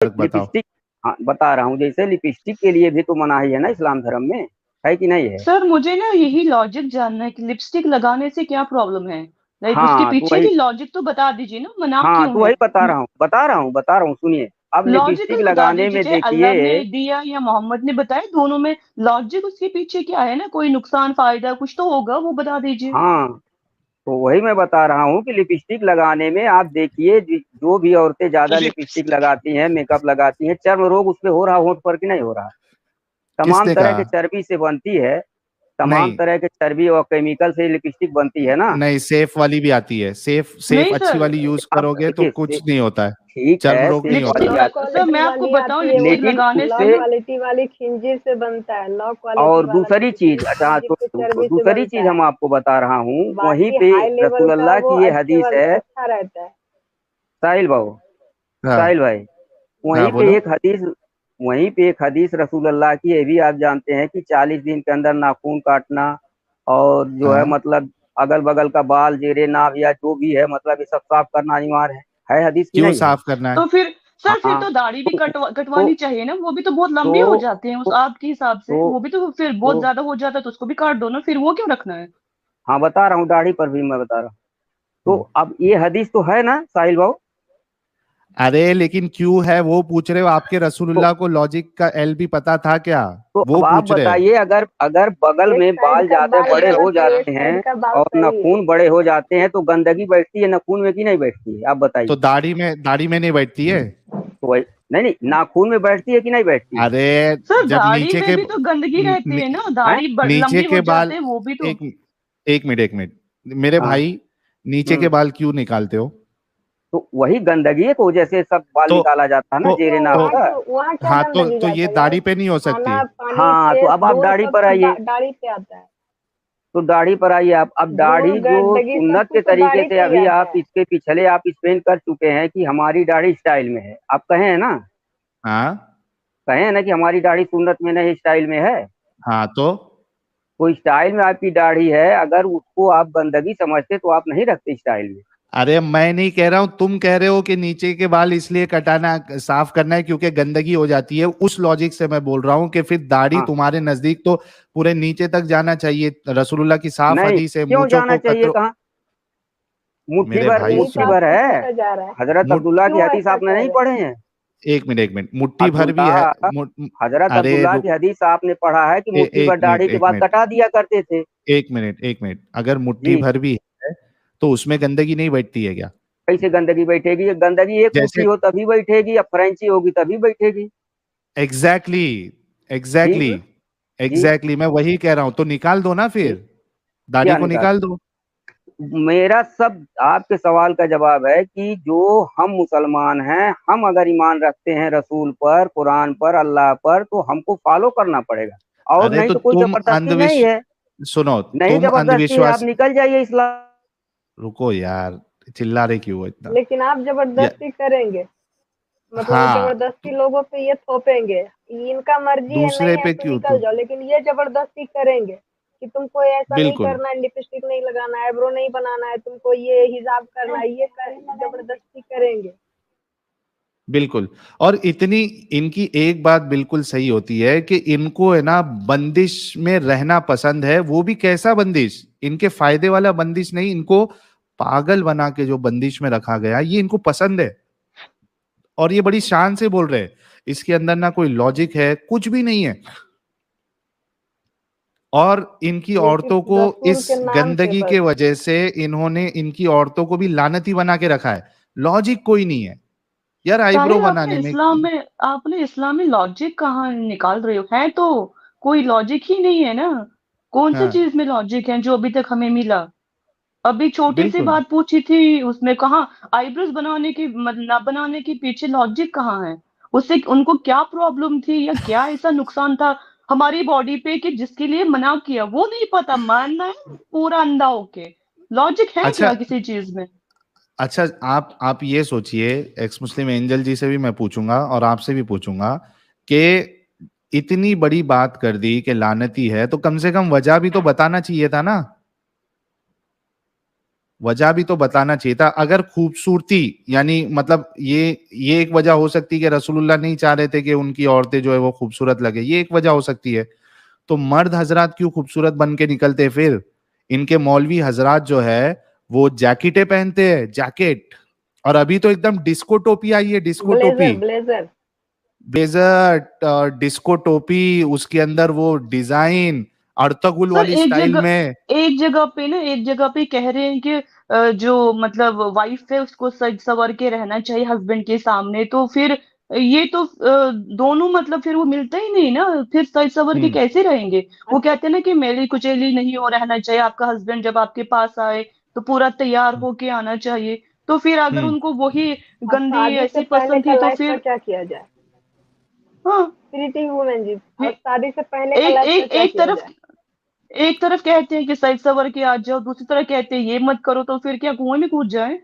बताओ। लिपस्टिक, हाँ बता रहा हूँ, जैसे लिपस्टिक के लिए भी तो मनाही है ना इस्लाम धर्म में, है कि नहीं है? सर मुझे ना यही लॉजिक जानना है कि लिपस्टिक लगाने से क्या प्रॉब्लम है। लाइक उसके हाँ तो पीछे वही, की लॉजिक तो बता दीजिए ना, मना हाँ क्यों तो है। वही बता रहा हूँ सुनिए। अब लिपस्टिक लॉजिकल बता लगाने दीजिए, में चाहे अल्लाह ने देखिए, दिया या मोहम्मद ने बताया, दोनों में लॉजिक उसके पीछे क्या है ना, कोई नुकसान फायदा कुछ तो होगा, वो बता दीजिए। हाँ तो वही मैं बता रहा हूँ कि लिपस्टिक लगाने में आप देखिए, जो भी औरतें ज्यादा लिपस्टिक लगाती हैं, मेकअप लगाती हैं, चर्म रोग उसपे हो रहा, होंठ पर कि नहीं हो रहा? तमाम किसने तरह कहा? के चर्बी से बनती है, तमाम नहीं तरह के चर्बी और केमिकल से लिपस्टिक बनती है ना। नहीं, सेफ वाली भी आती है, सेफ सेफ नहीं अच्छी सर, वाली यूज अब करोगे तो देखिए, कुछ नहीं होता है, ठीक चर्म है, रोग नहीं सेफ होता। वाली लो आती, सर क्वालिटी मैं आपको वाली बताऊं, आती है, वो लिपस्टिक लेकिन लगाने लो से। उससे, क्वालिटी वाली खिंजीर से बनता है। लो क्वालिटी और वाला दूसरी चीज, अच्छा खिंजीर तो के चर्बी से दूसरी बनता चीज हम है। आपको बता रहा हूँ, वहीं बाकी पे हाई लेवल रसूल का अल्लाह वो की ये अच्छे हदीस वाला है। अच्छा रहता है। साहिल भाऊ, हाँ साहिल भाई, हाँ वहीं पे बोलो। एक हदीस, वहीं पे एक हदीस रसूल अल्लाह की, ये भी आप जानते हैं कि 40 दिन के अंदर नाखून काटना, और जो है हाँ मतलब अगल बगल का बाल, जेरे नाभ या जो भी है, मतलब ये सब साफ करना अनिवार्य है हदीस की क्यों नहीं है? साफ करना है? तो फिर सर, फिर हाँ तो दाढ़ी भी तो कटवानी चाहिए ना, वो भी तो बहुत लंबी हो तो जाती है उस तो आपके हिसाब से, तो, वो भी तो फिर बहुत तो ज्यादा हो जाता है, तो उसको भी काट दो ना, फिर वो क्यों रखना है। हाँ बता रहा हूँ, दाढ़ी पर भी मैं बता रहा हूँ। तो हम्म। अब ये हदीस तो है ना साहिल भाऊ? अरे लेकिन क्यों है वो पूछ रहे हो, आपके तो रसूलुल्लाह को लॉजिक का एल भी पता था क्या? तो वो अब आप पूछ रहे हो। बताइए, अगर अगर बगल एक में साइड बाल का ज्यादा बाल बड़े हो गलत है, एक जाते हैं साइड का बाल और सही है। नाखून बड़े हो जाते हैं, तो गंदगी बैठती है नाखून में कि नहीं बैठती है? आप तो बताइए। दाढ़ी में नहीं बैठती है? तो वही, नहीं नहीं, नाखून में बैठती है कि नहीं बैठती है? अरे सर जब दाढ़ी नीचे में के भी तो गंदगी न- रहती न- है ना, हैं? दाढ़ी नीचे लंबी हो के बाल, जाते हैं वो भी तो। एक एक मिनट मेरे हाँ। भाई, नीचे के हम्म। बाल क्यों निकालते हो? तो वही गंदगी है, तो जैसे सब बाल तो निकाला जाता है ना तो जेरे क्यों नाव तो का। वहाँ क्या हाँ गंदगी तो ये जाता है यार। दाढ़ी पे नहीं हो सकती? खाना पानी हाँ तो फेस अब आप धूल दाढ़ी सब पर तो आइए, दाढ़ी पे आता है। तो दाढ़ी पर आइए आप। अब दाढ़ी धूल जो गंदगी सब सुन्नत के कुछ तो तरीके दाढ़ी से, से ही अभी आता आप है। इसके पिछले आप एक्सप्लेन कर चुके हैं कि हमारी दाढ़ी स्टाइल में है, आप कहे हैं ना, हाँ कहे हैं ना कि हमारी दाढ़ी सुन्नत में नहीं स्टाइल में है। हाँ तो तो स्टाइल में आपकी दाढ़ी है, अगर उसको आप गंदगी समझते तो आप नहीं रखते स्टाइल में। अरे मैं नहीं कह रहा हूं, तुम कह रहे हो कि नीचे के बाल इसलिए कटाना, साफ करना है क्योंकि गंदगी हो जाती है, उस लॉजिक से मैं बोल रहा हूँ कि फिर दाढ़ी हाँ, तुम्हारे नजदीक तो पूरे नीचे तक जाना चाहिए, रसूलुल्लाह की साफ नहीं हदीस है, क्यों मूंछों जाना को चाहिए, कतरो। कहाँ? मुट्ठी मेरे भर, भाई यही तो मुट्ठी सुन, भर आपसे है। पूछा जा रहा है, हजरत मुट अब्दुल्ला की क्यों हदीस ऐसा आपने कह नहीं रहे हैं। पढ़े हैं? एक मिनट मुट्ठी भर भी है। अब्दुल्ला, हजरत अरे अब्दुल्ला की रुक, हदीस आपने पढ़ा है कि मुट्ठी भर एक मिनट दाढ़ी के एक बाद मिनट कटा दिया करते थे? एक मिनट, अगर मुट्ठी जी। भर भी है तो उसमें गंदगी नहीं बैठती है क्या? कैसे गंदगी बैठेगी? गंदगी एक मुट्ठी जैसे हो तभी बैठेगी, या फ्रेंची होगी तभी बैठेगी। एग्जैक्टली जी। एग्जैक्टली जी। एग्जैक्टली मैं वही कह रहा हूं, तो निकाल दो ना जी, फिर, दाढ़ी क्या को निकाल? निकाल दो। मेरा सब आपके सवाल का जवाब है कि जो हम मुसलमान हैं, हम अगर ईमान रखते हैं रसूल पर, कुरान पर, अल्लाह पर, तो हमको फॉलो करना पड़ेगा, और अरे नहीं तो तो कोई तुम जबरदस्ती नहीं है। सुनो, नहीं तुम जबरदस्ती है, आप अंधविश्वास, निकल जाइए इस्लाम। रुको यार, चिल्ला रहे क्यों हो इतना? लेकिन आप या, जबरदस्ती करेंगे, मतलब हाँ, जबरदस्ती लोगों पे ये थोपेंगे। इनका मर्जी है, नहीं दूसरे है पे तो क्यों निकल तुम, जाओ, लेकिन ये जबरदस्ती करेंगे कि तुमको ऐसा नहीं बिल्कुल करना है, लिपस्टिक नहीं लगाना है, आईब्रो नहीं बनाना है, तुमको ये हिजाब करना है, ये जबरदस्ती करेंगे। बिल्कुल। और इतनी, इनकी एक बात बिल्कुल सही होती है कि इनको है ना बंदिश में रहना पसंद है, वो भी कैसा बंदिश, इनके फायदे वाला बंदिश नहीं, इनको पागल बना के जो बंदिश में रखा गया ये इनको पसंद है, और ये बड़ी शान से बोल रहे हैं, इसके अंदर ना कोई लॉजिक है, कुछ भी नहीं है। और इनकी ये औरतों सिर्फ को रसूल इस के नाम पे गंदगी बस। के वजह से इन्होंने इनकी औरतों को भी लानती बना के रखा है, लॉजिक कोई नहीं है यार आईब्रो साहिल, आपने बनाने में। इस्लाम में लॉजिक कहाँ निकाल रहे हो, है तो कोई लॉजिक ही नहीं है ना। कौन सी हाँ चीज में लॉजिक है जो अभी तक हमें मिला। अभी छोटी सी बिल्कुल। बात पूछी थी, उसमें कहाँ आईब्रोज बनाने की ना बनाने के पीछे लॉजिक कहाँ है। उससे उनको क्या प्रॉब्लम थी या क्या ऐसा नुकसान था हमारी बॉडी पे कि जिसके लिए मना किया, वो नहीं पता, मानना है पूरा अंधा होके। लॉजिक है अच्छा क्या किसी चीज में। अच्छा, आप ये सोचिए, एक्स मुस्लिम एंजल जी से भी मैं पूछूंगा और आपसे भी पूछूंगा कि इतनी बड़ी बात कर दी कि लानती है, तो कम से कम वजह भी तो बताना चाहिए था ना। वजह भी तो बताना चाहिए था। अगर खूबसूरती यानी मतलब ये एक वजह हो सकती है कि रसूलुल्लाह नहीं चाह रहे थे कि उनकी औरतें जो है वो खूबसूरत लगे, ये एक वजह हो सकती है। तो मर्द हजरात क्यों खूबसूरत बन के निकलते फिर? इनके मौलवी हजरात जो है वो जैकेटें पहनते हैं, जैकेट। और अभी तो एकदम डिस्को टोपी आई है, डिस्को टोपी, ब्लेजर ब्लेजर ब्लेजर, डिस्को टोपी, उसके अंदर वो डिजाइन अर्तगुल सर वाली स्टाइल में। एक जगह पे कह रहे हैं कि जो मतलब वाइफ है उसको सज सवर के रहना चाहिए हस्बैंड के सामने, तो फिर ये तो दोनों मतलब फिर वो मिलता ही नहीं ना, फिर सज सवर के हम्म कैसे रहेंगे? वो कहते हैं ना कि मेली कुचेली नहीं हो रहना चाहिए, आपका हस्बैंड जब आपके पास आए तो पूरा तैयार होके आना चाहिए। तो फिर अगर हम्म उनको वही अब गंदी शादी से ऐसी पहले पसंद का थी तो लाइफ का फिर क्या किया जाए? हाँ, प्रीति वुमेन जी, ये अब शादी से पहले का एक लाइफ का एक क्या एक किया तरफ जाए? एक तरफ कहते हैं कि सज सवर के आ जाओ, दूसरी तरफ कहते हैं ये मत करो, तो फिर क्या कुएं में कूद जाए?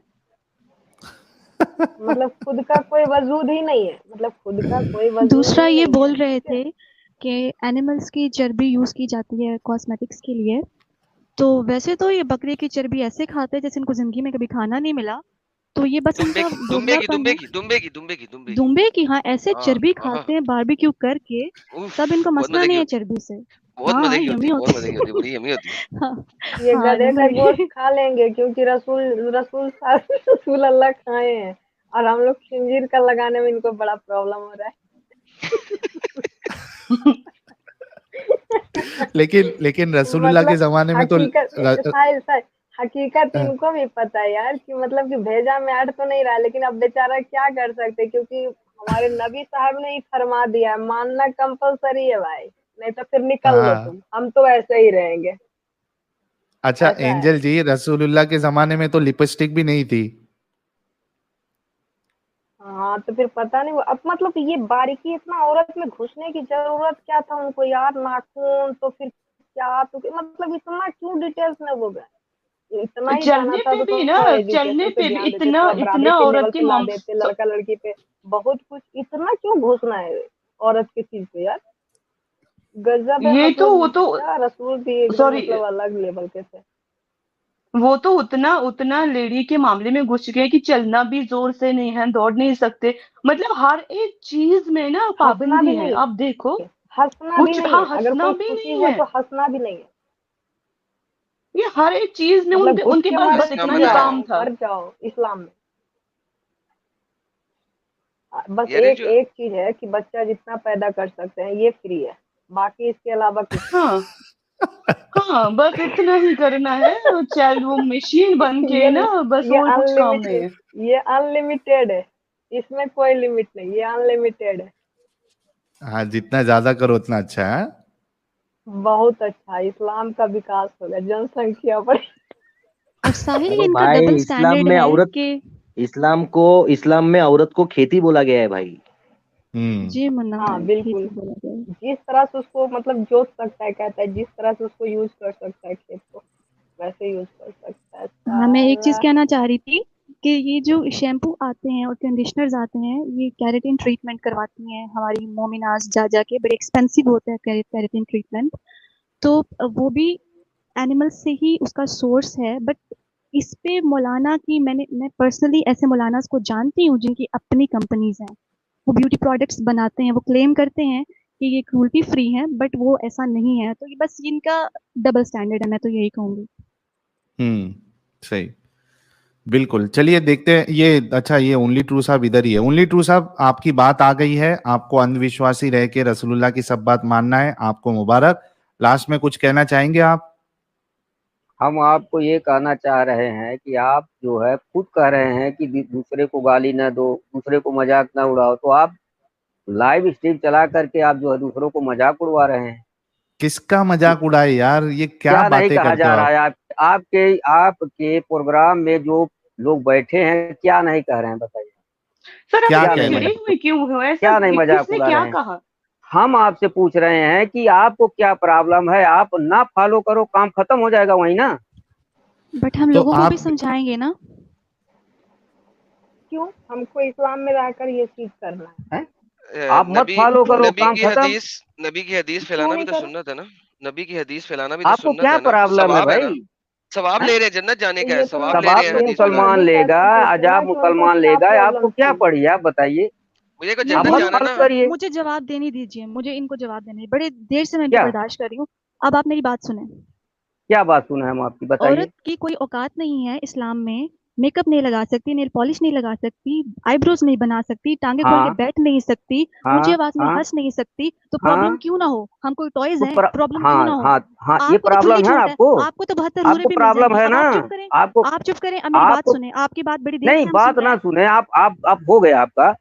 मतलब खुद का कोई वजूद ही नहीं है, मतलब खुद का कोई वजूद दूसरा ही ये नहीं है, बोल रहे ठीक है। थे कि एनिमल्स की चर्बी यूज की जाती है कॉस्मेटिक्स के लिए। तो वैसे तो ये बकरी की चर्बी ऐसे खाते हैं जैसे इनको जिंदगी में कभी खाना नहीं मिला। तो ये बस दुम्बे इनका की दुम्बे की बोगलापन दुम्बे है। की दुम्बे की दुम्बे की दुम्बे की दुम्बे की, हाँ, ऐसे हाँ चर्बी हाँ खाते हैं बारबेक्यू करके। उफ तब इनको बहुत मसला मजे की नहीं है होती चर्बी से। बहुत हाँ मजे की होती यमी है बहुत होती मजे की है। होती है बड़ी यमी होती है हाँ ये हाँ गधे का गोश्त वही। खा लेंगे क्योंकि रसूल रसूल अल्लाह खाए हैं, और हम लोग खंजीर का लगाने में इनको बड़ा प्रॉब्लम हो रहा है। लेकिन लेकिन रसूलुल्लाह के मतलब जमाने में तो हकीकत साहिल साहिल, हकीकत इनको भी पता है यार कि मतलब कि भेजा में अड़ तो नहीं रहा, लेकिन अब बेचारा क्या कर सकते, क्योंकि हमारे नबी साहब ने ही फरमा दिया है, मानना कंपलसरी है भाई, नहीं तो फिर निकल लो हाँ। तुम, हम तो ऐसे ही रहेंगे। अच्छा ऐसा है। एंजल जी, रसूलुल्लाह के जमाने में तो लिपस्टिक भी नहीं थी। हाँ तो फिर पता नहीं वो अब मतलब ये बारीकी इतना औरत में घुसने की जरूरत क्या था उनको यार, नाखून तो फिर क्या, तो मतलब इतना क्यों डिटेल्स में वो गए? इतना ही जाना चलने था पे तो भी ना, थोड़ा चलने एजुकेशन पे पे भी ध्यान देते, इतना थोड़ा बराबरी इतना के औरत लेवल के पे ला माम देते, लड़का लड़की पे बहुत कुछ, इतना क्यों घुसना है औरत की चीज पे यार? गजब है, ये तो वो मतलब तो क्या रसूल भी एकदम सॉरी, मतलब अलग लेवल के थे। वो तो उतना उतना लेडी के मामले में घुस चुके हैं कि चलना भी जोर से नहीं है, दौड़ नहीं सकते, मतलब हर एक चीज में ना हंसना भी पाबंदी है। नहीं आप देखो है, हंसना भी कुछ, नहीं हाँ, है, अगर हंसना कोई भी खुशी नहीं हुआ है, तो हंसना भी नहीं है। ये हर एक चीज में मतलब उनके घुट उनके के पास मर बस हंसना इतना मर ही मना है काम जाओ, था। मर जाओ इस्लाम में। बस यार ये एक जो एक चीज है कि बच्चा जितना पैदा कर सकते हैं ये फ्री है, बाकी इसके अलावा कुछ नहीं। हाँ हाँ, बस इतना ही करना है, चाइल्ड वो मशीन बन के ये ना, बस ये और कुछ काम नहीं अनलिमिटेड, है। ये अनलिमिटेड है, इसमें कोई लिमिट नहीं, ये अनलिमिटेड है। हाँ, जितना ज्यादा करो उतना अच्छा है। बहुत अच्छा, इस्लाम का विकास होगा, जनसंख्या बढ़। और साहिल ये अरे इनका भाई, डबल स्टैंडर्ड है कि इस्लाम में औरत को खेती बोला गया है भाई। हम्म जी मुन्ना हाँ भाई ठीक बिल्कुल, ही बोला गया है। जिस तरह से उसको मतलब जोत सकता है, कहता है जिस तरह से उसको यूज कर सकता है खेत को, वैसे यूज कर सकता है हाँ मैं एक चीज साला। कहना चाह रही थी कि ये जो शैम्पू आते हैं और कंडीशनर्स आते हैं, ये केराटिन ट्रीटमेंट करवाती हैं हमारी मोमिनाज जा के, बड़े एक्सपेंसिव होते हैं केराटिन ट्रीटमेंट। तो वो भी एनिमल से ही उसका सोर्स है। बट इस पे मौलाना की मैं पर्सनली ऐसे मौलानास को जानती हूँ जिनकी अपनी कंपनीज हैं, वो ब्यूटी प्रोडक्ट्स बनाते हैं, वो क्लेम करते हैं कि ये क्रूल्टी फ्री है, बट वो ऐसा नहीं है। तो ये बस इनका डबल स्टैंडर्ड है, मैं तो यही कहूंगी। सही। बिल्कुल, चलिए देखते हैं ये। अच्छा, ये ओनली ट्रू साहब इधर ही है। ओनली ट्रू साहब, आपकी बात आ गई है, आपको अंधविश्वासी रह के रसूलुल्लाह की सब बात मानना है, आपको मुबारक। लास्ट में कुछ कहना चाहेंगे आप? हम आपको ये कहना चाह रहे हैं कि आप जो है खुद कह रहे हैं कि दूसरे को गाली न दो, दूसरे को मजाक न उड़ाओ, तो आप लाइव स्ट्रीम चला करके आप जो है दूसरों को मजाक उड़वा रहे हैं। किसका मजाक उड़ाए यार, ये क्या क्या नहीं बातें कहा करते जा हो रहा आप? है? आपके आपके प्रोग्राम में जो लोग बैठे हैं क्या नहीं कह रहे हैं, बताइए। सर आप क्या क्या इतने नहीं कह रहे चिड़े हैं? हुए क्यों हो? ऐसा क्या नहीं मजाक किसने उड़ा क्या रहे हैं? कहा? हम आपसे पूछ रहे हैं कि आपको क्या प्रॉब्लम है, आप ना फॉलो करो, काम खत्म हो जाएगा वही ना। बट हम तो लोगों को भी आप समझाएंगे ना। क्यों हमको इस्लाम में रहकर ये चीज करना है? हैं? आप मत नबी फॉलो करो, नबी काम की खत्म। हदीस नबी की हदीस क्यों फैलाना भी नहीं तो करें? सुन्नत है ना। नबी की हदीस फैलाना भी तो आपको सुन्नत क्या है ना, प्रॉब्लम है सवाब है ना। भाई? सवाब हैं? ले रहे हैं, जन्नत जाने का है, ये तो सवाब ले सवाब रहे हैं तो हदीस में। मुसलमान ये लेगा, कैसे अजाब पूछना कि उनको मुसलमान क्या लेगा, आपको प्रॉब्लम क्या थी? पड़ी आप बताइए, मुझे को ये आप जन्नत मत मुझे जाना फर्क ना। करिए। मुझे जवाब देने दीजिए, मुझे इनको जवाब देने दीजिए। बड़े देर से मैं इनको क्या बर्दाश्त कर रही हूँ। अब आप मेरी बात सुने। क्या बात सुना है हम आपकी, बताइए। औरत की कोई औकात नहीं है इस्लाम में, मेकअप नहीं लगा सकती, नेल पॉलिश नहीं लगा सकती, आईब्रोज नहीं बना सकती, टांगे खोल के हाँ बैठ नहीं सकती, हाँ ऊंची आवाज में हाँ हंस नहीं सकती। तो हाँ प्रॉब्लम क्यों ना हो? हम कोई टॉयज तो हैं, प्रॉब्लम क्यों हाँ ना हो? हाँ हाँ, ये आपको तो खुली प्रॉब्लम है छूट है, आपको, आपको तो 72 हूरें आपको भी मिल प्रॉब्लम जाएंगी। है अब ना, आप चुप करें, आपको आप चुप करें, अब मेरी बात आपको सुने। आपकी बात बड़ी देर नहीं, से हम बात सुन रहे ना हैं। सुने आप हो गया आपका।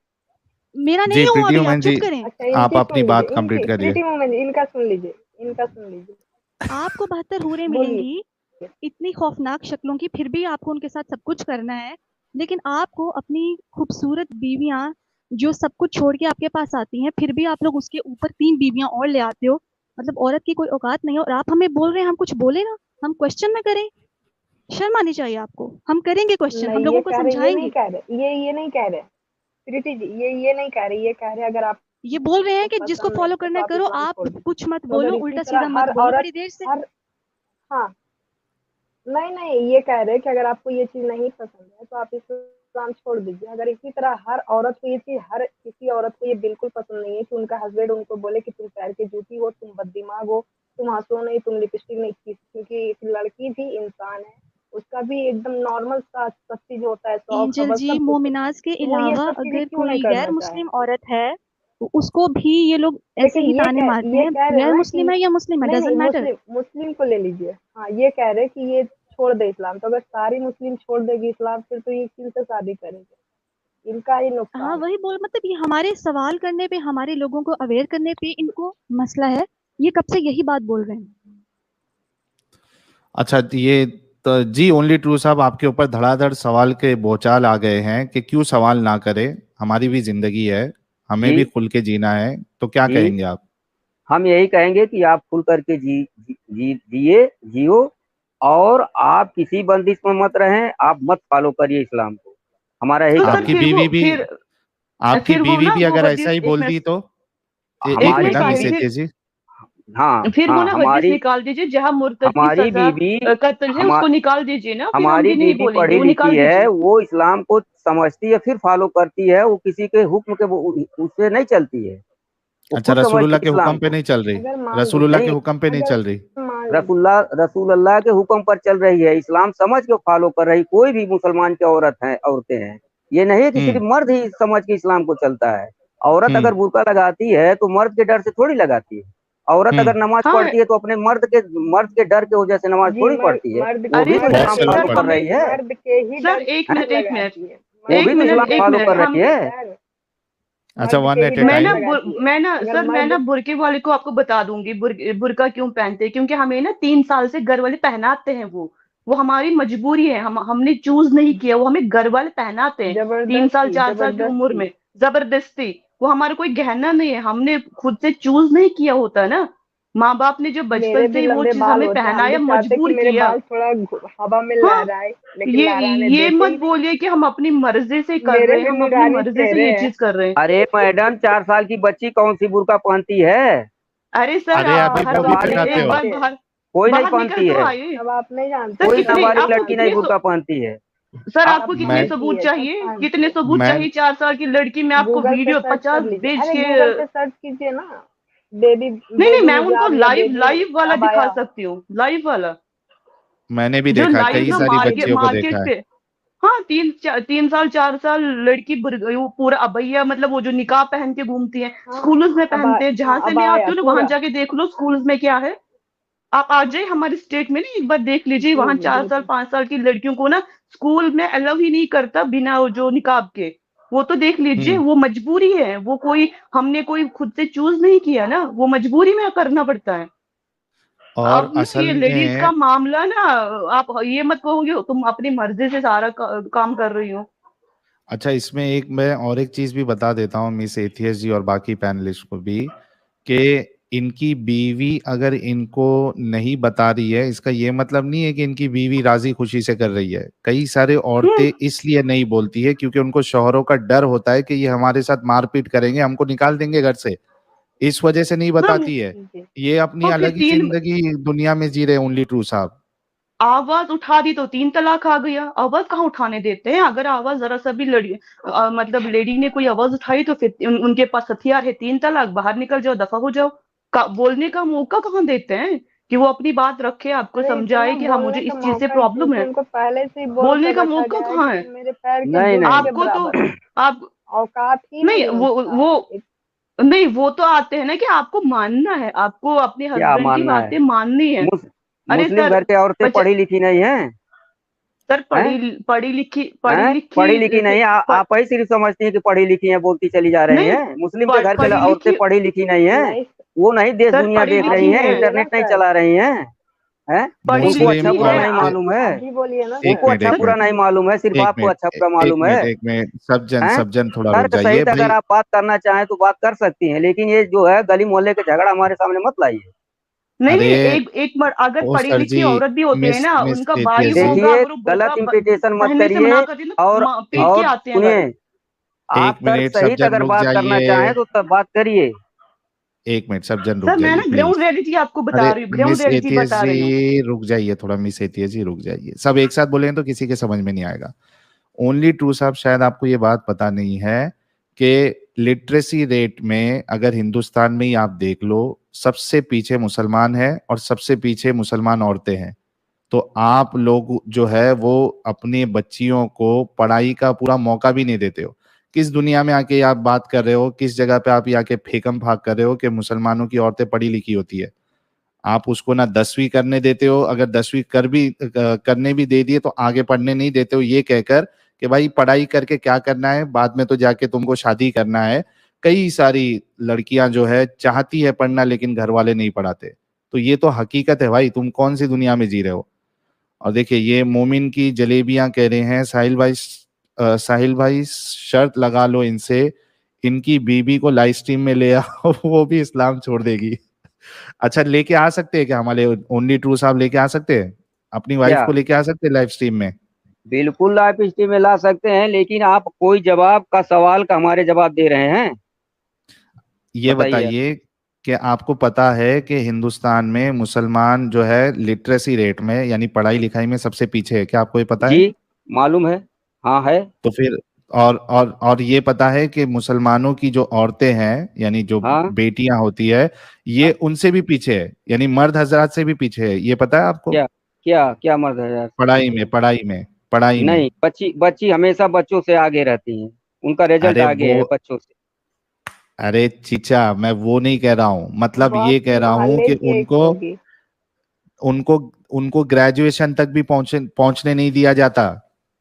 मेरा जी नहीं हुआ प्रीति अभी, आप वुमन जी, चुप करें। अच्छा, आप इनकी अपनी सुन बात लीजिए, कंप्लीट इनकी करिए। प्रीति मोमेंट, इनका सुन लीजिए, इनका सुन लीजिए, आपको 72 हूरें बोलिए। मिलेंगी, इतनी खौफनाक शक्लों की, फिर भी आपको उनके साथ सब कुछ करना है। लेकिन आपको अपनी खूबसूरत बीवियां जो सब कुछ छोड़ के आपके पास आती हैं, फिर भी आप लोग उसके ऊपर 3 बीवियां और ले आते हो। मतलब औरत की कोई औकात नहीं है। और आप हमें बोल रहे हैं हम कुछ बोले ना, हम क्वेश्चन ना करें? शर्म आनी चाहिए आपको। हम करेंगे क्वेश्चन, हम नहीं, लोगों को ये नहीं समझाएंगे। कह रहे, ये नहीं कह रहे प्रीति जी, ये नहीं कह रहे, ये कह रहे अगर ये बोल रहे हैं आपको कि जिसको पसंद नहीं फॉलो है करना तो है आप करो, इस्लाम आप छोड़ दीजिए। कुछ मत तो बोलो, अगर इसी उल्टा तरह सीधा मत हर बोलो औरत, बड़ी देर से। हर, हाँ, नहीं, ये कह रहे हैं कि अगर आपको ये चीज नहीं पसंद है तो आप इस्लाम छोड़ दीजिए। अगर इसी तरह हर औरत को ये चीज, हर किसी औरत को ये बिल्कुल पसंद नहीं है कि उनका हस्बैंड उनको बोले कि तुम पैर की जूती हो, तुम बददिमाग हो, तुम हंसो नहीं, तुम लिपस्टिक नहीं की, क्योंकि एक लड़की भी इंसान है, उसका भी एकदम नॉर्मल सा सब चीज होता है, शौक एंजल हवस जी, सब कुछ होता है, मोमिनाज के तो वो ये अलावा सब चीजें अगर क्यों नहीं कोई गैर करना मुस्लिम चाहेंगे? औरत है तो उसको भी ये लोग ऐसे लेकिन ही ताने मारते ये हैं। कह रहे हैं गैर ना मुस्लिम कि है या मुस्लिम है, नहीं, डजेंट मैटर। मुस्लिम मुस्लिम को ले लीजिए। हाँ, ये कह रहे हैं कि ये छोड़ दे इस्लाम, तो अगर सारी मुस्लिम छोड़ देगी इस्लाम फिर तो ये किनसे शादी करेंगे? इनका ही हाँ नुकसान है। वही बोल, मतलब ये हमारे सवाल करने पे, हमारे लोगों को अवेयर करने पे इनको मसला है। ये कब से यही बात बोल रहे हैं। अच्छा ये तो जी ओनली ट्रू साहब, आपके ऊपर धड़ाधड़ सवाल के बौछार आ गए हैं कि क्यों सवाल ना करें, हमारी भी जिंदगी है, हमें जी भी खुल के जीना है, तो क्या जी, कहेंगे आप? हम यही कहेंगे कि आप खुल करके जिए, जियो, और आप किसी बंदिश में मत रहें, आप मत फॉलो करिए इस्लाम को, हमारा यही तो सर कहना आपकी है। फिर वो बीवी भी फिर आपकी फिर वो बीवी ना भी वो अगर ऐसा हदीस, ही एक बोलती मिनट, तो एक एक हमारी मिनट ना मिनट बीवी, मिसेज फिर जी, हाँ फिर वो हाँ, ना हदीस हमारी निकाल दीजिए जहां मुर्तद की हमारी सजा बीवी कत्ल है, हमा, उसको निकाल दीजिए ना, फिर हम हमारी भी नहीं बीवी बोलेंगे, पढ़ी वो लिखी निकाल है, दीजिए। वो इस्लाम को समझती है, फिर फॉलो करती है, वो किसी के हुक्म के उससे नहीं चलती है, वो अच्छा खुद समझती रसूलुल्लाह है के इस्लाम हुक्म पे को। नहीं चल रही, अगर मान रसूलुल्लाह लीजिए, के नहीं, हुक्म पे नहीं अगर चल रही। मान लीजिए, रसूल अल्लाह के हुक्म पर चल रही है, इस्लाम समझ के फॉलो कर रही, कोई भी मुसलमान की औरतें हैं, ये नहीं है कि सिर्फ हम्म मर्द ही समझ के इस्लाम को चलता है। औरत हम्म अगर बुर्का लगाती है तो मर्द के डर से थोड़ी लगाती है, औरत अगर हम्म नमाज हाँ पढ़ती है तो अपने मर्द के डर के वजह से नमाज जी, थोड़ी पढ़ती है, मर्द वो भी अरे तो मर्द बहुत इस्लाम से के लोग फॉलो सर कर पढ़ते हमें, रही है, मर्द के ही सर डर एक से मिनट, एक मिनट, लगाती है, वो एक भी तो मर्द मिनट, इस्लाम के एक फॉलो मिनट कर हम, रही है। सर, अच्छा मर्द के वन ही एट ए डर मैं से ना टाइम। लगाती है। मैं ना अगर सर, मैं मर्द, ना बुरके वाले को आपको बता दूंगी, बुरका क्यों पहनते हैं, क्योंकि हमें ना 3 साल से घर वाले पहनाते हैं, वो हमारी मजबूरी है, हमने चूज नहीं किया, वो हमें घर वाले पहनाते हैं 3 साल जबरदस्ती 4 साल की उम्र जबरदस्ती, में, जबरदस्ती। वो हमारा कोई गहना नहीं है, हमने खुद से चूज नहीं किया होता ना, माँ बाप ने जो मेरे बचपन से भी ही वो लंबे चीज बाल हमें होते हैं, हम भी पहनाया, चाहते कि मजबूर मेरे किया। बाल थोड़ा हवा में हाँ, लहराए, लेकिन ये लहराने ये देते मत ही नहीं। बोलिए कि हम अपनी मर्जी से कर मेरे रहे हैं, भी हम अपनी नूरानी मर्जी से चेहरे ये हैं। चीज कर रहे हैं। अरे मैडम, 4 साल की बच्ची कौन सी बुर्का पहनती है? अरे सर, अरे अभी हर तो वो भी हफ्ते बालिग में पहनाते एक हो। बार जानते, बाहर कोई नहीं बाहर निकल पहनती तो है, आइए। अब आप नहीं सर जानते, कोई सब कितने, नाबालिग आपको लड़की नहीं कितने बुर्का पहनती है। सर आप आपको कितने मैं पहनती सबूत है, सब चाहिए, पहनती कितने है। सबूत मैं चाहिए? 4 साल की लड़की, मैं आपको गूगल पे वीडियो सर्च कर 50 लीजिए, भेज अरे के, गूगल पे सर्च कीजिए ना, बेबी नहीं नहीं, बेबी मैं उनको हिजाब या लाइव बेबी लाइव वाला दिखा अबाया। सकती हूँ, लाइव वाला, मैंने भी जो देखा, लाइव कई में सारी मार्केट बच्चियों को मार्केट देखा है। से। हाँ, 3 साल 4 साल लड़की वो पूरा अबैया, मतलब वो जो निकाब पहन के घूमती है, हाँ, स्कूल्स में पहनते हैं, जहां हाँ, से मैं अबाया आती हूँ ना वहां पूरा। जाके देख लो स्कूल्स में क्या है। आप आ जाइए हमारे स्टेट में ना, एक बार देख लीजिए, जी वहां जी 4 साल बिल्कुल। 5 साल की लड़कियों को ना स्कूल में अलाउ ही नहीं करता बिना वो जो निकाब के। वो तो देख लीजिए, हम्म वो मजबूरी है, वो कोई, हमने कोई खुद से चूज नहीं किया ना, वो मजबूरी में करना पड़ता है। और अब ना असल ये लेडीज का में मामला ना, आप ये मत कहोगे तुम अपनी मर्जी से सारा काम कर रही हो। अच्छा इसमें एक मैं और एक चीज भी बता देता हूँ मिस एथियस जी और बाकी पैनलिस्ट को भी, कि इनकी बीवी अगर इनको नहीं बता रही है, इसका ये मतलब नहीं है कि इनकी बीवी राजी खुशी से कर रही है। कई सारे हम्म औरतें इसलिए नहीं बोलती है क्योंकि उनको शौहरों का डर होता है कि ये हमारे साथ मारपीट करेंगे, हमको निकाल देंगे घर से, इस वजह से नहीं हाँ बताती है। जी, ये अपनी हाँ, फिर अलग ही तीन, जिंदगी दुनिया में जी रहे ओनली ट्रू साहब। आवाज उठा दी तो 3 तलाक आ गया। आवाज कहाँ उठाने देते हैं? अगर आवाज जरा सा भी मतलब लेडी ने कोई आवाज उठाई तो फिर उनके पास हथियार है 3 तलाक, बाहर निकल जाओ, दफा हो जाओ। बोलने का मौका कहाँ देते हैं कि वो अपनी बात रखे, आपको अरे समझाए इतना कि हाँ मुझे बोलने का इस चीज से मौका ही प्रॉब्लम क्योंकि है। उनको पहले से ही बोल बोलने कर का रखा मौका गया है कहाँ कि है? तुम मेरे पैर के नहीं जूते नहीं के आपको तो बराबर हो। आप औकात ही नहीं नहीं है वो उसका। वो नहीं, वो तो आते हैं ना कि आपको मानना है, आपको अपने क्या हस्बैंड की मानना है? बातें माननी है। मुस, अरे मुस्लिम सर, घर के औरतें पढ़ी लिखी नहीं है? सर हैं? पढ़ी हैं? पढ़ी लिखी लिखी नहीं, आप ही सिर्फ समझती हैं कि पढ़ी लिखी हैं, बोलती चली जा रही नहीं, हैं। मुस्लिम के घर के पढ़ी औरतें लिखी पढ़ी लिखी नहीं है? नहीं, वो नहीं देश सर दुनिया पढ़ी देख आप रही लिखी ही हैं, हैं, बोलिए ना इंटरनेट नहीं सर। चला रही हैं? हैं? पढ़ी उनको अच्छा मुस्लिम लिखी बुरा है नहीं आप। मालूम है? आप ही बोलिए ना एक उनको सर। मिनट अच्छा एक बुरा मिनट नहीं मालूम है, सिर्फ एक आपको मिनट अच्छा बुरा मालूम है? एक मिनट सज्जन हैं? सज्जन थोड़ा रुक तर्क जाइए सहित अगर भाई। आप बात करना चाहें तो बात कर सकती हैं, लेकिन ये जो है गली मोहल्ले के झगड़ा हमारे सामने मत लाइए। नहीं अरे नहीं, एक बार अगर ओ पढ़ी सर जी, लिखी औरत भी होती है मिस ना, मिस उनका भाई एटीएस जी, होगा, देखिए, अगर वो गलत बुर्का इंप्लीटेशन मत पहनने से करिए। मना कर दी ना, और पीट के और आते हैं घर। सुनिए, आप एक तर्क मिनट सहित सज्जन अगर रुक बात करना जाइए, चाहें तो तब बात करिए। एक मिनट सज्जन रुक सर मैं जाइए ना ग्राउंड प्लीज। रियलिटी आपको बता अरे रही हूँ, ग्राउंड मिस रियलिटी एटीएस बता रही हूँ। जी रुक जाइए थोड़ा, मिस एटीएस जी रुक जाइए। सब एक साथ बोलेंगे तो किसी के समझ में नहीं आएगा। ओनली ट्रू साहब, शायद आपको ये बात पता नहीं है कि लिटरेसी रेट में अगर हिंदुस्तान में ही आप देख लो, सबसे पीछे मुसलमान है और सबसे पीछे मुसलमान औरतें हैं। तो आप लोग जो है वो अपने बच्चियों को पढ़ाई का पूरा मौका भी नहीं देते हो। किस दुनिया में आके आप बात कर रहे हो, किस जगह पे आप ये आके फेकम फाक कर रहे हो कि मुसलमानों की औरतें पढ़ी लिखी होती है? आप उसको ना 10वीं करने देते हो, अगर 10वीं करने भी दे दिए तो आगे पढ़ने नहीं देते हो, ये कहकर कि भाई पढ़ाई करके क्या करना है, बाद में तो जाके तुमको शादी करना है। कई सारी लड़कियां जो है चाहती है पढ़ना, लेकिन घर वाले नहीं पढ़ाते। तो ये तो हकीकत है भाई, तुम कौन सी दुनिया में जी रहे हो? और देखिए, ये मोमिन की जलेबियां कह रहे हैं साहिल भाई शर्त लगा लो इनसे, इनकी बीबी को लाइव स्ट्रीम में ले आओ वो भी इस्लाम छोड़ देगी। अच्छा, लेके आ सकते हैं क्या हमारे ओनली ट्रू साहब? लेके आ सकते हैं अपनी वाइफ क्या? को, लेके आ सकते हैं लाइव स्ट्रीम में? बिल्कुल लाइव स्ट्रीम में ला सकते हैं, लेकिन आप कोई जवाब का सवाल का हमारे जवाब दे रहे हैं? ये बताइए। बताइए कि आपको पता है कि हिंदुस्तान में मुसलमान जो है लिटरेसी रेट में यानी पढ़ाई लिखाई में सबसे पीछे है? क्या आपको ये पता जी, है? मालूम है। हाँ है। तो फिर और ये पता है कि मुसलमानों की जो औरतें हैं यानी जो हाँ बेटियां होती है, ये उनसे भी पीछे है, यानी मर्द हजरात से भी पीछे है। ये पता है आपको? क्या? क्या क्या मर्द है यार? पढ़ाई में। नहीं, बच्ची बच्ची हमेशा बच्चों से आगे रहती हैं, उनका रिजल्ट अरे आगे वो, है बच्चों से। अरे चीचा, मैं वो नहीं कह रहा हूँ, मतलब बॉस ये कह रहा हूँ मोहल्ले कि की एक उनको होगी। उनको उनको ग्रेजुएशन तक भी पहुंचने नहीं दिया जाता।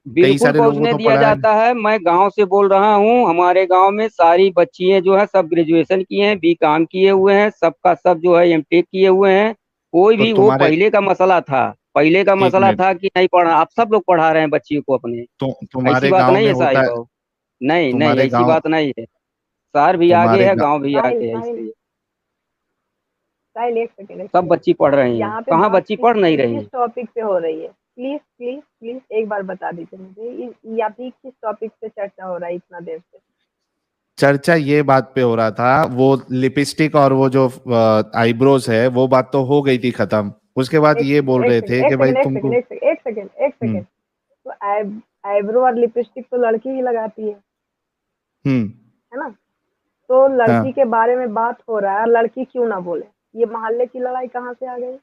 कई बिल्कुल सारे लोगों पहुंचने तो दिया पढ़ा है। जाता है। मैं गांव से बोल रहा हूँ, हमारे गांव में सारी बच्चियां जो है सब ग्रेजुएशन किए हैं, बीकॉम किए हुए हैं, सबका सब जो है एमटेक किए हुए हैं। कोई तो भी, वो तुम्हारे, पहले का मसला था। पहले का एक मसला मिनट, था कि नहीं पढ़ा, आप सब लोग पढ़ा रहे हैं बच्चियों को अपने। ऐसी तुम्हारे बात गांव नहीं में है होता साहिल है? बाबू। नहीं नहीं, तुम्हारे ऐसी गांव बात नहीं है। शहर भी आगे तुम्हारे है, गांव गांव भी साहिल आगे है, साहिल इसलिए साहिल एक सेकेंड एक सब सेकेंड। बच्ची पढ़ रही हैं। यहाँ पे कहाँ बात बच्ची पढ़ नहीं रही किस हैं? टॉपिक पे हो रही है? प्लीज प्लीज प्लीज एक बार बता दीजिए मुझे, या फिर किस टॉपिक पे चर्चा हो रहा है इतना देर से? चर्चा ये बात पे हो रहा था, वो लिपस्टिक और वो जो आईब्रोज है, वो बात तो हो गई थी खत्म। उसके बाद एक ये बोल एक रहे सेकेंड थे एक कि भाई सेकेंड एक तुमको। सेकेंड एक सेकेंड एक सेकेंड एक हम्म सेकेंड। तो आईब्रो और लिपस्टिक तो लड़की ही लगाती हम्म है ना? तो हाँ लड़की के बारे में बात हो रहा है, लड़की क्यों ना बोले? ये मोहल्ले की लड़ाई कहाँ से आ गई?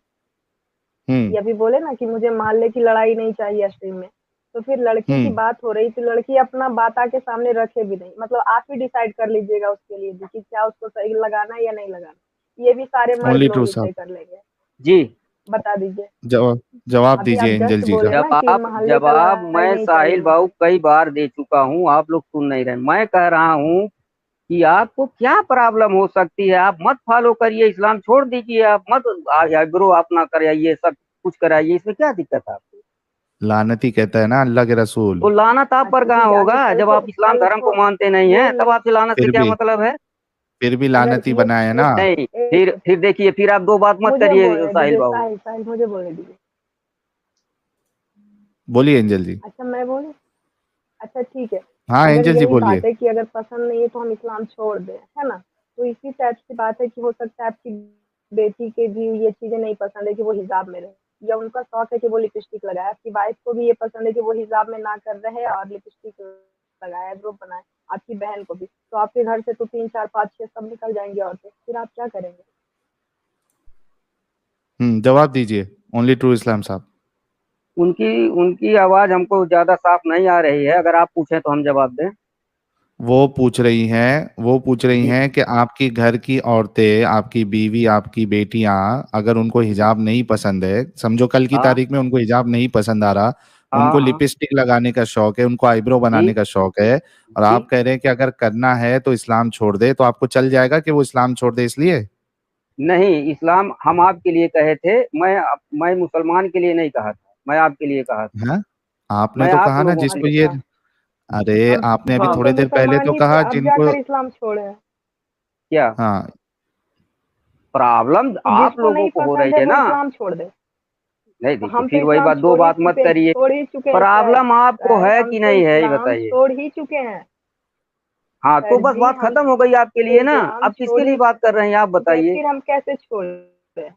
हम्म ये अभी बोले ना कि मुझे मोहल्ले की लड़ाई नहीं चाहिए स्ट्रीम में। तो फिर लड़की की हम्म बात हो रही, तो लड़की अपना बात आके सामने रखे भी नहीं, मतलब आप ही डिसाइड कर लीजिएगा उसके लिए भी कि क्या उसको सही लगाना है या नहीं लगाना। ये भी सारे मर्द ओनली लोग ट्रू ही तय साहब, कर लेंगे। जी। बता दीजिए। जवाब अभी आप दीजिए एंजल जस्ट जी का। बोले ना कि जवाब मोहल्ले का जवाब लड़ाई मैं नहीं साहिल चाहिए। बाबू कई बार दे चुका हूँ, आप लोग सुन नहीं रहे। मैं कह रहा हूँ कि आपको क्या प्रॉब्लम हो सकती है, आप मत फॉलो करिए, इस्लाम छोड़ दीजिए, आप मत आईब्रो अपना कराइए, सब कुछ कराइए, इसमें क्या दिक्कत है आपको? लानती कहता है ना अल्लाह के रसूल। तो लानत आप पर अच्छा कहाँ ठीक है, होगा? अगर जब आप इस्लाम धर्म को मानते नहीं नहीं हैं, तब नहीं आपसे लानत से फिर क्या भी मतलब है? फिर भी अगर लानती ये बनाए है ना। नहीं, एक फिर देखिए, फिर आप दो बात मत मुझे करिए बोलने साहिल दीजिए, बाबू। साहिल साहिल मुझे बोलने दीजिए। बोलिए एंजल जी। अच्छा मैं बोलूं? अच्छा ठीक है। हाँ अगर एंजल जी यही बोलिए। बात है कि अगर पसंद नहीं है तो हम इस्लाम छोड़ दें, है ना? तो इसी टाइप की बात है कि हो सकता है आपकी बेटी के भी ये चीजें नहीं पसंद है कि वो हिजाब में रहे। या उनका शौक है कि वो लिपस्टिक लगाए, आपकी वाइफ को भी ये पसंद है कि वो हिजाब में ना कर रहे और लिपस्टिक लगाए, आईब्रो बनाए, आपकी बहन को भी, तो आपके घर से तो 3 4 5 6 सब निकल जाएंगे औरतें, फिर आप क्या करेंगे? जवाब दीजिए ओनली ट्रू इस्लाम साहब। उनकी उनकी आवाज हमको ज्यादा साफ नहीं आ रही है, अगर आप पूछें तो हम जवाब दें। वो पूछ रही जी हैं कि आपकी घर की औरतें, आपकी बीवी, आपकी बेटियां, अगर उनको हिजाब नहीं पसंद है, समझो कल की हाँ तारीख में उनको हिजाब नहीं पसंद आ रहा, हाँ उनको हाँ लिपस्टिक लगाने का शौक है, उनको आईब्रो जी बनाने का शौक है, और जी आप कह रहे हैं कि अगर करना है तो इस्लाम छोड़ दे, तो आपको चल जाएगा कि वो इस्लाम छोड़ दे इसलिए? नहीं, इस्लाम हम आपके लिए कहे थे, मैं मुसलमान के लिए नहीं कहा था, मैं आपके लिए कहा था, हाँ, आपने मैं तो आप कहा ना लोगों के जिसको लिए। ये, अच्छा, अरे हम आपने अभी हाँ हम तो थोड़ी देर पहले मुसलमान तो ही थे, कहा अब जिनको, जाकर इस्लाम छोड़े हैं। क्या हाँ प्रॉब्लम तो आप जिसको लोगों नहीं को हो रही पसंद है है वो ना? इस्लाम छोड़ दे। नहीं तो देखिए, हम तो फिर वही इस्लाम बात, दो बात मत करिए। छोड़ ही चुके हैं सर। प्रॉब्लम आपको सर है हम कि तो नहीं है, ये इस्लाम बताइए। छोड़ ही चुके हैं। हाँ, तो सर बस जी बात हम खत्म हो गई आपके तो लिए ना। इस्लाम अब किसके छोड़ लिए ही बात कर रहे हैं आप चुके हैं, बताइए। फिर हम कैसे छोड़े?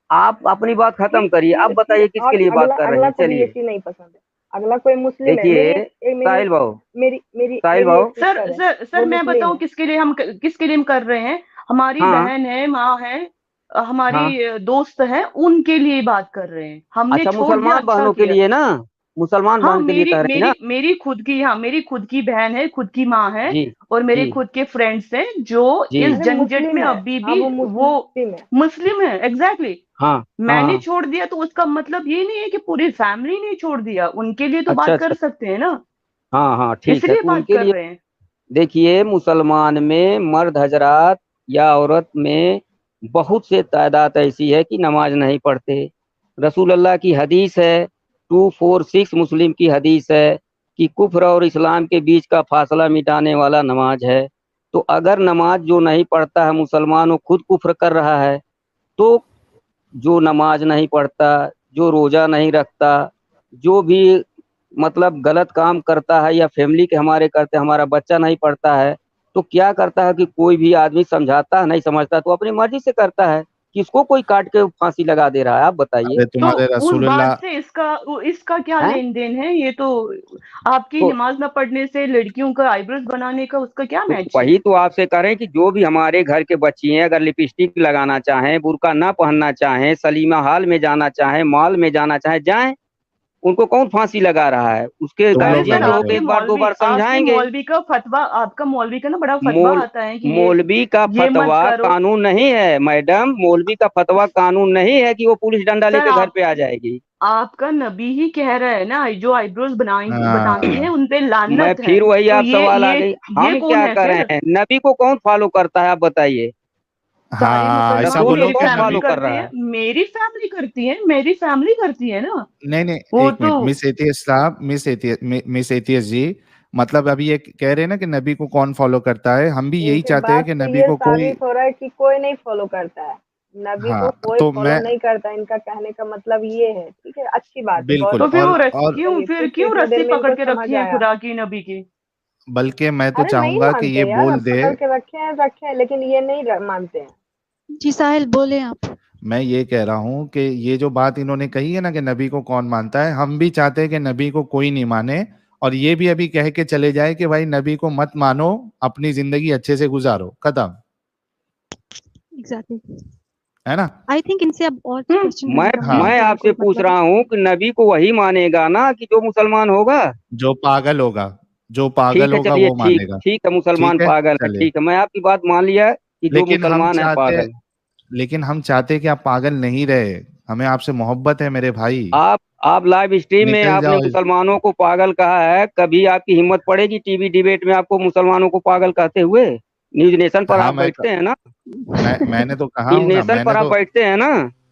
आप अपनी बात खत्म करिए, अब फिर बताइए किसके और लिए बात अगला कर रहे अगला हैं, को भी ये चलिए। चीज नहीं पसंद है। अगला कोई मुस्लिम है, देखिए साहिल भाऊ, मेरी मेरी साहिल मेरी एक भाऊ, सर सिस्टर है, सर सर वो मैं मुस्लिम बताऊं है। किसके लिए हम कर रहे हैं? हमारी हाँ बहन है, माँ है, हाँ, हमारी दोस्त है, उनके लिए बात कर रहे हैं। हमने अच्छा छोड़ दिया, मुसलमान अच्छा बहनों के किया। लिए ना, मुसलमान हाँ, बहन के लिए मेरी कह रही ना। मेरी मेरी खुद की, हाँ मेरी खुद की बहन है, खुद की माँ है, जी और मेरे जी खुद के फ्रेंड्स हैं जो जी इस अरे झंझट मुस्लिम में है, अभी हाँ भी वो वो मुस्लिम है। मुस्लिम है। एग्जैक्टली हाँ हाँ मैंने हाँ, छोड़ दिया तो उसका मतलब ये नहीं है कि पूरी फैमिली ने छोड़ दिया, उनके लिए तो अच्छा बात अच्छा, कर सकते हैं ना, हाँ हाँ ठीक है, इसलिए तो बात उनके कर लिए रहे हैं। देखिए, मुसलमान में मर्द हजरात या औरत में बहुत से तादाद ऐसी है कि नमाज नहीं पढ़ते। रसूल अल्लाह की हदीस है, 246 मुस्लिम की हदीस है कि कुफ्र और इस्लाम के बीच का फासला मिटाने वाला नमाज है। तो अगर नमाज जो नहीं पढ़ता है मुसलमान, वो खुद कुफ्र कर रहा है। तो जो नमाज नहीं पढ़ता, जो रोजा नहीं रखता, जो भी मतलब गलत काम करता है या फैमिली के हमारे करते, हमारा बच्चा नहीं पढ़ता है, तो क्या करता है कि कोई भी आदमी समझाता है, नहीं समझता तो अपनी मर्जी से करता है। किसको कोई काट के फांसी लगा दे रहा है, आप बताइए। अरे तो तुम्हारे उस रसूलुल्लाह, बात से इसका क्या हैं लेन देन है? ये तो आपकी तो नमाज ना पढ़ने से लड़कियों का आईब्रोज बनाने का उसका क्या मैच है? वही तो आपसे कह रहे हैं कि जो भी हमारे घर के बच्ची हैं, अगर लिपस्टिक लगाना चाहें, बुर्का ना पहनना चाहें, सलीमा हाल में जाना चाहें, मॉल में जाना चाहें, जाएं। उनको कौन फांसी लगा रहा है? उसके तुम अरे लोग सर, गार्जियन लोग लगाते आपके हो। एक बार दो मौलवी बार आपके समझाएंगे। मौलवी का फतवा, आपका मौलवी का ना बड़ा फतवा मोल आता है कि मौलवी का ये मत फतवा करो। कानून नहीं है मैडम, मौलवी का फतवा कानून नहीं है कि वो पुलिस डंडा सर लेके घर पे आ जाएगी। आपका नबी ही कह रहा है ना, जो आईब्रोज बनाते हैं हाँ, उन पे मैं लानत है। फिर वही तो आप सवाल आ गई, ये हम कौन क्या है कर रहे फिर? हैं? नबी को कौन फॉलो करता है, आप बताइए। सारे हाँ ऐसा मुसलमान रसूल को बोलो मेरी कि कौन फैमिली नबी, फॉलो कर करते रहा हैं, है? मेरी फैमिली करती है ना। नहीं नहीं, वो एक तो मिनट मिस एथियस साहब, मिस एथियस जी, मतलब अभी ये कह रहे हैं ना कि नबी को कौन फॉलो करता है, हम भी यही इनके चाहते हैं बात कि से नबी ये को कोई, साबित हो रहा है कि कोई नहीं फॉलो करता है, नबी को हाँ कोई तो फॉलो मैं, नहीं करता। इनका कहने का मतलब ये है, ठीक है, अच्छी बात है, बहुत बिल्कुल, तो फिर अच्छी वो बात है। और क्यों चलिए फिर कुछ क्यों इतने रस्सी देर में पकड़ इनको के रखी समझ है आया। खुदा की, नबी की? बल्कि मैं तो अरे नहीं चाहूंगा कि मानते ये यार, बोल अब दे, पकड़ के रखे हैं, लेकिन ये नहीं मानते हैं। जी साहिल बोले आप। मैं ये कह रहा हूं कि ये जो बात इन्होंने कही है ना कि नबी को कौन मानता है, हम भी चाहते हैं कि नबी को कोई नहीं माने, और ये भी अभी कह के चले जाए कि भाई नबी को मत मानो, अपनी जिंदगी अच्छे से गुजारो, खत्म, एग्जैक्टली। है ना? आई थिंक इनसे अब और हम्म क्वेश्चन मैं करने का हाँ, मुझे मैं तो आपसे बिल्कुल पूछ मतलब रहा हूँ कि नबी को वही मानेगा ना कि जो मुसलमान होगा? जो पागल होगा, जो पागल ठीक है, होगा चलिए, वो ठीक मानेगा। ठीक है, मुसलमान ठीक है, पागल है, चलिए। ठीक है, मैं आपकी बात मान लिया कि जो लेकिन हम मुसलमान है चाहते पागल है। लेकिन हम चाहते कि आप पागल नहीं रहे, हमें आपसे मोहब्बत है मेरे भाई। आप लाइव स्ट्रीम में निकल आपने जाओ मुसलमानों को पागल कहा है, कभी आपकी हिम्मत पड़ेगी टीवी डिबेट में आपको मुसलमानों को पागल कहते हुए? न्यूज नेशन पर हाँ आप बैठते हैं ना? मैंने तो कहा न्यूज हूं ना, नेशन पर आप बैठते हैं ना?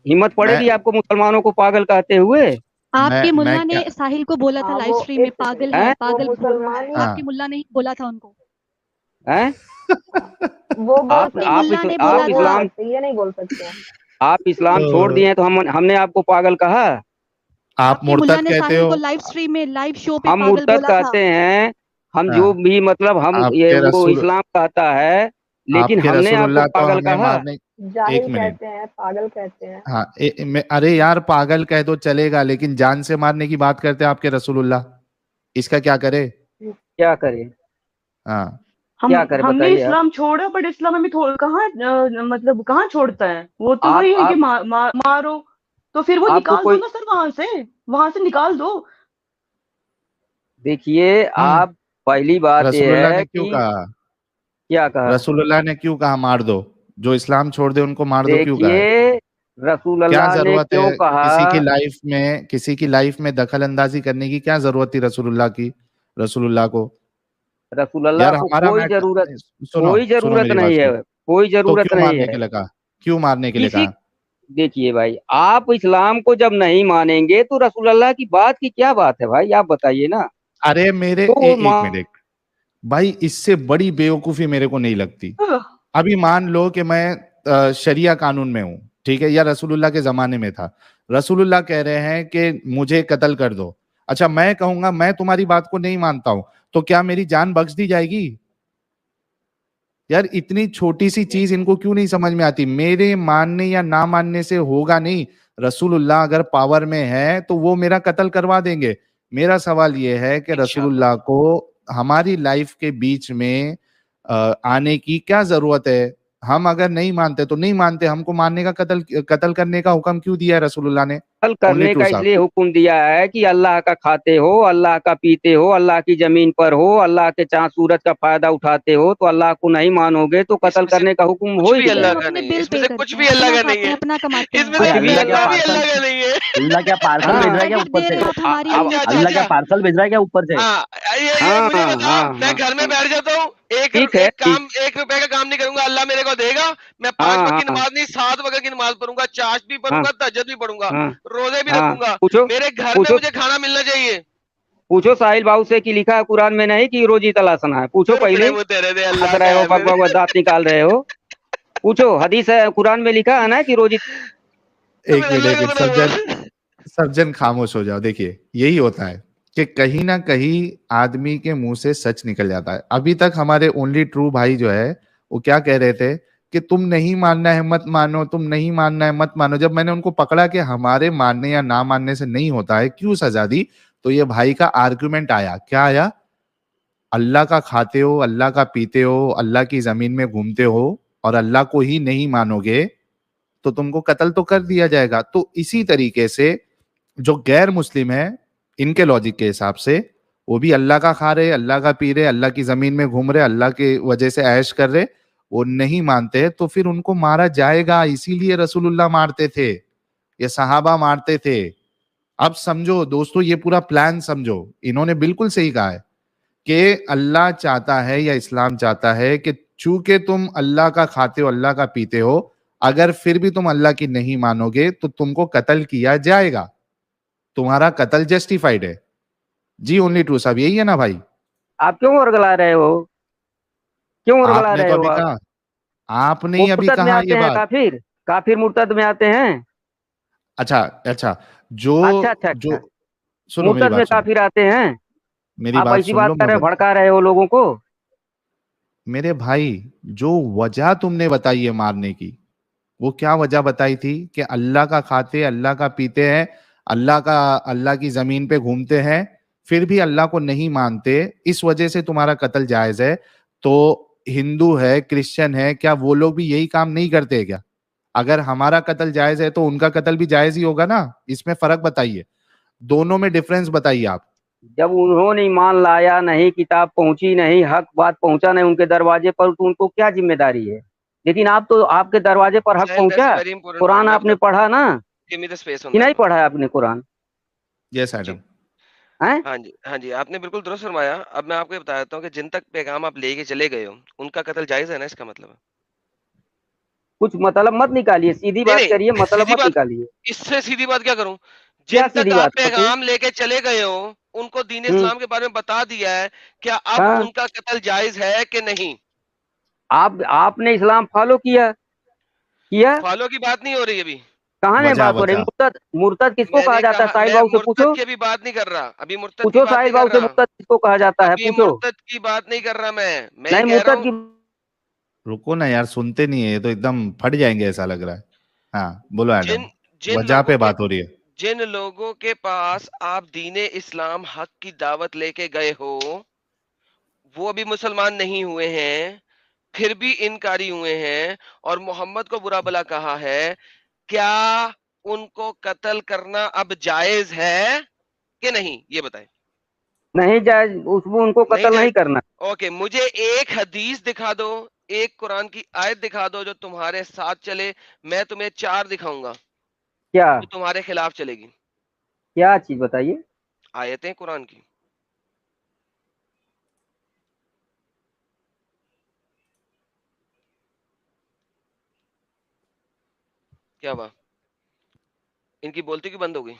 हिम्मत मैं पड़ेगी आपको मुसलमानों को पागल कहते हुए? आपके मैं मुल्ला क्या, ने साहिल को बोला था हाँ लाइव वो स्ट्रीम में एक सेकंड, पागल हैं है, वो पागल बोल रहा है। मुसलमान ही, आपके हाँ मुल्ला ने ही बोला था उनको। हैं? हाँ, वो बोल आपके सकते मुल्ला हैं, ने वो बोला आप बोल था। इस्लाम सकते हैं, ये नहीं बोल सकते हैं। आप इस्लाम छोड़ दिए तो हैं तो हमने आपको पागल कहा? आप आपके मुल्ला मुर्तद ने कहते साहिल हो, को लाइव स्ट्रीम में लाइव शो पे हम पागल मुर्तद बोला था। कहते हैं, हम जो हाँ, भी मतलब हम ये आपके वो रसूल, इस्लाम कहता है लेकिन आपके हमने रसूलुल्लाह आपको तो पागल हमें कहा? मारने। जाहिल एक मिनट। कहते हैं, पागल कहते हैं। हाँ, अरे यार पागल कह दो चलेगा, लेकिन जान से मारने की बात करते हैं आपके रसूलुल्लाह, इसका क्या करे? क्या करें? हाँ, क्या करें हमने बताइए आप? इस्लाम छोड़ा, बट इस्लाम हमें कहाँ मतलब कहाँ छोड़ता है? वो तो आप वही है कि आप मारो, तो फिर वो आपको निकाल दो कोई ना सर, वहां से निकाल दो। देखिए, हम्म। आप पहली बात यह रसूलुल्लाह है ने क्यों कि कहा? क्या कहा? रसूलुल्लाह ने क्यों कहा मार दो? जो इस्लाम छोड़ दे उनको मार दो क्यों कहा है? देखिए, रसूल क्या अल्लाह ने जरूरत क्यों है कहा? किसी की लाइफ में दखल अंदाजी करने की क्या जरूरत थी रसूलुल्लाह को? रसूल अल्लाह यार को हमारा कोई जरूरत, मैटर सुनो, सुनो मेरी बात नहीं है, सुनो। कोई तो जरूरत क्यों नहीं मारने के है लिए कहा? क्यों मारने के लिए किसी। कहा? देखिए भाई, आप इस्लाम को जब नहीं मानेंगे तो रसूल अल्लाह की बात की क्या बात है भाई? आप बताइए ना। अरे मेरे तो वो एक मिनट भाई, इससे बड़ी बेवकूफी मेरे को नहीं लगती। अभी मान लो कि मैं शरिया कानून में हूं, ठीक है, या रसूलुल्लाह के जमाने में था। रसूलुल्लाह कह रहे हैं कि मुझे कत्ल कर दो। अच्छा, मैं कहूंगा मैं तुम्हारी बात को नहीं मानता हूं, तो क्या मेरी जान बख्श दी जाएगी? यार इतनी छोटी सी चीज इनको क्यों नहीं समझ में आती? मेरे मानने या ना मानने से होगा नहीं। रसूलुल्लाह अगर पावर में है तो वो मेरा कत्ल करवा देंगे। मेरा सवाल ये है कि इंशाल्लाह। रसूलुल्लाह को हमारी लाइफ के बीच में आने की क्या जरूरत है? हम अगर नहीं मानते तो नहीं मानते, हमको मानने का कत्ल करने का हुक्म क्यों दिया है रसूलुल्लाह ने? कत्ल ओनली करने ट्रू का साहब। इसलिए हुक्म दिया है कि अल्लाह का खाते हो, अल्लाह का पीते हो, अल्लाह की जमीन पर हो, अल्लाह के चांद सूरज का फायदा उठाते हो, तो अल्लाह को नहीं मानोगे तो कत्ल इसमें से करने का हुक्म हो कुछ ही भी गया अल्लाह है। का अपने नहीं है, बिल इसमें पे से करते कुछ भी हैं, अल्लाह अपना का नहीं खाते हैं, है, अपना कमाते इसमें हैं। से कुछ भी कोई अल्लाह क्या अल्लाह भी पार्सल अल्लाह का नहीं है। अल्लाह क्या पार्सल भेज हाँ रहा है क्या क्रेडिट ऊपर दे से? रहे हैं आप हमारी अब नहीं। अल्लाह क्या अच्छा। पार्सल भेज रहा है क्या ऊपर से? हाँ, ये हाँ मुझे बताओ, हाँ मैं हाँ घर में हाँ, बैठ जाता हूँ, ठीक है, एक ठीक। काम, 1 रुपए का काम नहीं करूंगा, अल्लाह मेरे को देगा। मैं 5 हाँ वक्त की हाँ नमाज नहीं, 7 वक्त की नमाज पढ़ूंगा, चाश भी हाँ पढ़ूंगा, तहज्जुद भी पढ़ूंगा, हाँ रोजे भी हाँ, रखूंगा। पूछो मेरे घर में पूछो मुझे खाना मिलना चाहिए। पूछो साहिल बाबू से कि लिखा है कुरान में नहीं कि रोजी तलाशना है? पूछो फिर पहले। खड़े मुंह तेरे दे हंस अल्लाह रहे का हो, है बक फिर। बक दांत निकाल रहे हो। पूछो, हदीस है, कुरान में लिखा है ना कि रोजी। एक फिर मिनट, अल्लाह एक का मिनट, बना सब बोल। सब जन खामोश हो जाओ। देखिए यही होता है कि कहीं ना कहीं आदमी के मुंह से सच निकल जाता है। अभी तक हमारे ओनली ट्रू भाई जो है वो क्या कह रहे थे कि तुम नहीं मानना है मत मानो, तुम नहीं मानना है मत मानो। जब मैंने उनको पकड़ा कि हमारे मानने या ना मानने से नहीं होता है, क्यों सजा दी, तो ये भाई का आर्गुमेंट आया। क्या आया? अल्लाह का खाते हो, अल्लाह का पीते हो, अल्लाह की जमीन में घूमते हो और अल्लाह को ही नहीं मानोगे तो तुमको कत्ल तो कर दिया जाएगा। तो इसी तरीके से जो गैर मुस्लिम है, इनके लॉजिक के हिसाब से वो भी अल्लाह का खा रहे, अल्लाह का पी रहे, अल्लाह की जमीन में घूम रहे, अल्लाह की वजह से ऐश कर रहे, वो नहीं मानते तो फिर उनको मारा जाएगा। इसीलिए रसूलुल्लाह मारते थे, ये सहाबा मारते थे। अब समझो दोस्तों, ये पूरा प्लान समझो। इन्होंने बिल्कुल सही कहा है कि अल्लाह चाहता है या इस्लाम चाहता है कि चूंकि तुम अल्लाह का खाते हो, अल्लाह का पीते हो, अगर फिर भी तुम अल्लाह की नहीं मानोगे तो तुमको कत्ल किया जाएगा, तुम्हारा कत्ल जस्टिफाइड है। जी ओनली ट्रू साहब, यही है ना भाई? आप क्यों वर्गला रहे हो? क्यों वर्गला आपने रहे तो हो अभी आप? कहा, आपने ही अभी मुर्तद में कहा आते ये हैं बात। काफिर, काफिर मुर्तद में आते हैं। अच्छा, अच्छा, जो अच्छा अच्छा जो अच्छा, सुनो मेरी मुर्तद में बात सुनो, काफिर आते हैं। मेरी आप बात ऐसी सुन बात लो, कर मैं रहे हो, बता। भड़का रहे हो लोगों को। मेरे भाई, जो वजह तुमने बताई है मारने की, वो क्या वजह बताई थी कि अल्लाह का खाते, अल्लाह का पीते हैं, अल्लाह की जमीन पे घूमते हैं, फिर भी अल्लाह को नहीं मानते, इस वजह से तुम्हारा कत्ल जायज है। तो हिंदू है, क्रिश्चियन है, क्या वो लोग भी यही काम नहीं करते क्या? अगर हमारा कत्ल जायज है तो उनका कत्ल भी जायज ही होगा ना। इसमें फर्क बताइए, दोनों में डिफरेंस बताइए आप। जब उन्होंने ईमान लाया नहीं, किताब पहुंची नहीं, हक बात पहुंचा नहीं उनके दरवाजे पर, तो उनको क्या जिम्मेदारी है? लेकिन आप तो, आपके दरवाजे पर हक Sahil, that's a पहुंचा। very important Quran point. आपने आपने पढ़ा ना give me the space on कि नहीं? that. पढ़ा है आपने कुरान? यस जी, एडम। हैं? हाँ जी, हाँ जी, आपने बिल्कुल दुरुस्त फरमाया। अब मैं आपको ये बता देता हूँ कि जिन तक पैगाम आप लेके चले गए हो, उनका कत्ल जायज़ है ना, इसका मतलब है? कुछ मतलब मत निकालिए, सीधी नहीं, बात नहीं, करिए, मतलब सीधी मत बात, निकालिए। इससे सीधी बात क्या करूँ? क्या जिन तक सीधी आप बात बताइए? पैगाम लेके चले गए हो, उनको दीन हम्म। इस्लाम के बारे में बता दिया है, क्या अब हाँ, उनका कत्ल जायज़ है कि नहीं? आपने इस्लाम फॉलो किया किया? फॉलो की बात नहीं हो रही अभी। कहाँ ने वजह बात हो रही? वजह मुर्तद, मुर्तद किसको कहा मैंने जाता है? कहा, साहिल मैं बाबू से मुर्तद पूछो। की अभी बात नहीं कर रहा, अभी मुर्तद की पूछो बात साहिल नहीं कर बाबू से, रहा, मुर्तद किसको कहा जाता है? अभी पूछो। मुर्तद की बात नहीं कर रहा मैं नहीं, कह रहा मुर्तद हूँ, की रुको ना यार, सुनते नहीं है, ये तो एकदम फट जाएंगे ऐसा लग रहा है। हाँ बोलो एडम, जिन जिन वजह लोगों पे के बात हो रही है। जिन लोगों के पास आप दीने इस्लाम हक की दावत लेके गए हो, वो अभी मुसलमान नहीं हुए हैं, फिर भी इनकारी हुए हैं और मोहम्मद को बुरा भला कहा है, क्या उनको कत्ल करना अब जायज है कि नहीं, ये बताएं। नहीं जायज, उसको उनको नहीं कत्ल नहीं जायज। करना। ओके, मुझे एक हदीस दिखा दो, एक कुरान की आयत दिखा दो जो तुम्हारे साथ चले। मैं तुम्हें 4 दिखाऊंगा क्या जो तुम्हारे खिलाफ चलेगी। क्या चीज बताइए। आयतें कुरान की। क्या हुआ, इनकी बोलती क्यों बंद हो गई?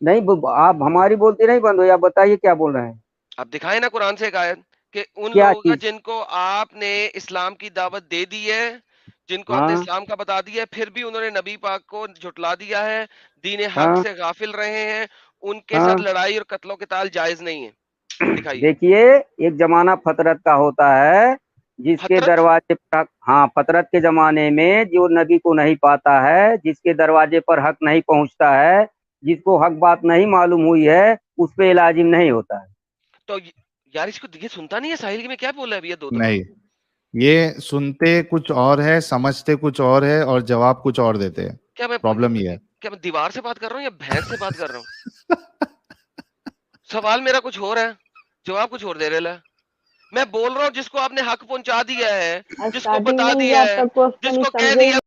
नहीं आप हमारी बोलती नहीं बंद हुई, आप बताइए क्या बोल रहे हैं। आप दिखाए ना कुरान से एक आयत कि उन क्या लोगों का चीज। जिनको आपने इस्लाम की दावत दे दी है, जिनको आपने हाँ इस्लाम का बता दिया है, फिर भी उन्होंने नबी पाक को झुटला दिया है, दीन हक हाँ से गाफिल रहे हैं, उनके साथ हाँ। लड़ाई और कत्लो क़िताल जायज नहीं है। दिखाइए। देखिए, एक जमाना फतरत का होता है, जिसके फतरत। दरवाजे पर, हाँ, फतरत के जमाने में जो नबी को नहीं पाता है, जिसके दरवाजे पर हक नहीं पहुंचता है, जिसको हक बात नहीं मालूम हुई है, उस पे इलाजिम नहीं होता है। तो यार इसको ये सुनता नहीं है साहिल की मैं क्या बोल रहा है अभी ये 2 दफा। नहीं, ये सुनते कुछ और है, समझते कुछ और है, और जवाब कुछ और देते हैं। क्या मैं प्रॉब्लम ये है। क्या मैं दीवार से बात कर रहा हूँ या भैंस से बात कर रहा हूँ? सवाल मेरा कुछ और है, जवाब कुछ और दे रहे है। मैं बोल रहा हूँ जिसको आपने हक पहुंचा दिया है, जिसको स्टार्टिंग बता में ही दिया आपका है, क्वेश्चन ही जिसको कह समझे दिया